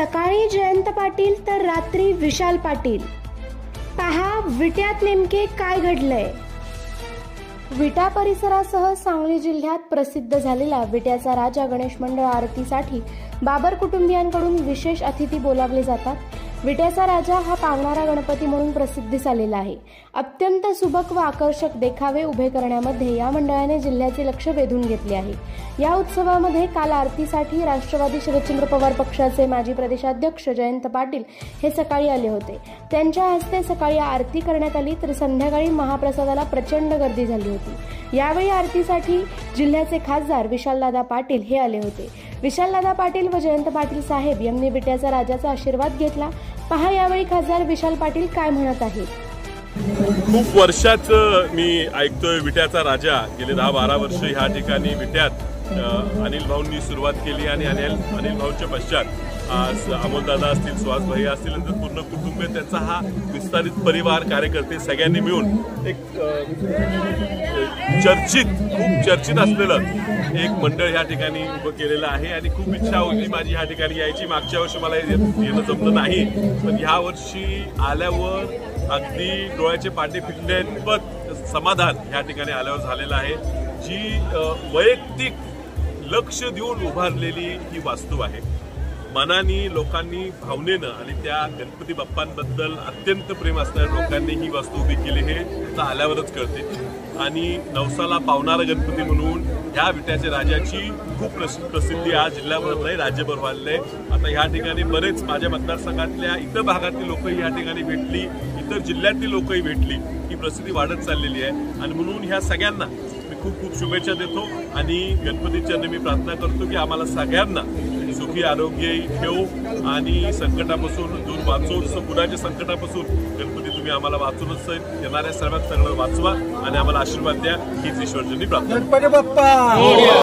सकाळी जयंत पाटील तर रात्री विशाल पाटील। पहा विट्यात नेमके काय घडलंय। विटा परिसरासह सांगली जिल्ह्यात प्रसिद्ध झालेला विट्याचा राजा गणेश मंडळ आरतीसाठी बाबर कुटुंबियांकडून विशेष अतिथी बोलावले जातात। विट्याचा राजा हा पावणारा गणपती म्हणून प्रसिद्धीस आलेला आहे। अत्यंत सुबक व आकर्षक देखावे उभे करण्यामध्ये या मंडळाने जिल्ह्याचे लक्ष वेधून घेतले आहे। या उत्सवामध्ये काल आरतीसाठी राष्ट्रवादी शरदचंद्र पवार पक्षाचे माजी प्रदेशाध्यक्ष जयंत पाटील हे सकाळी आले होते। त्यांच्या हस्ते सकाळी आरती करण्यात आली तर संध्याकाळी महाप्रसादाला प्रचंड गर्दी झाली होती। यावेळी आरतीसाठी जिल्ह्याचे खासदार विशालदादा पाटील हे आले होते। विशालदादा पाटील व जयंत पाटील साहेब यांनी विट्याचा राजाचा आशीर्वाद घेतला। पहा यावेळी खासदार विशाल पाटील काय म्हणत आहेत। खूप वर्षाचं मी ऐकतोय विट्याचा राजा। गेले 10-12 वर्ष ह्या ठिकाणी विट्यात अनिल भाऊंनी सुरुवात केली आणि अनिल भाऊंच्या पश्चात आज अमोलदादा असतील, सुहास भाई असतील, नंतर पूर्ण कुटुंब त्यांचा हा विस्तारित परिवार कार्यकर्ते सगळ्यांनी मिळून एक खूप चर्चित असलेलं एक मंडळ ह्या ठिकाणी उभं केलेलं आहे। आणि खूप इच्छा होती माझी ह्या ठिकाणी यायची। मागच्या वर्षी मला येणं जमलं नाही, पण ह्या वर्षी आल्यावर अगदी डोळ्याचे पाटे फिटण्याइतपत समाधान ह्या ठिकाणी आल्यावर झालेलं आहे। जी वैयक्तिक लक्ष देऊन उभारलेली ही वास्तू आहे। मनानी लोकांनी भावनेनं आणि त्या गणपती बाप्पांबद्दल अत्यंत प्रेम असणाऱ्या लोकांनी ही वास्तू उभी केली हे आता आल्यावरच कळते। आणि नवसाला पावणारा गणपती म्हणून ह्या विट्याच्या राजाची खूप प्रसिद्धी आज जिल्ह्याभर नाही राज्यभर व्हायला आहे। आता ह्या ठिकाणी बरेच माझ्या मतदारसंघातल्या इतर भागातली लोकही ह्या ठिकाणी भेटली, इतर जिल्ह्यातली लोकही भेटली। ही प्रसिद्धी वाढत चाललेली आहे आणि म्हणून ह्या सगळ्यांना मी खूप खूप शुभेच्छा देतो आणि गणपतीच्या मी प्रार्थना करतो की आम्हाला सगळ्यांना सुखी आरोग्य ठेवू आणि संकटापासून दूर वाचवून, पुराच्या संकटापासून गणपती तुम्ही आम्हाला वाचूनच येणाऱ्या सर्वात सगळं वाचवा आणि आम्हाला आशीर्वाद द्या हीच ईश्वरचरणी प्रार्थना।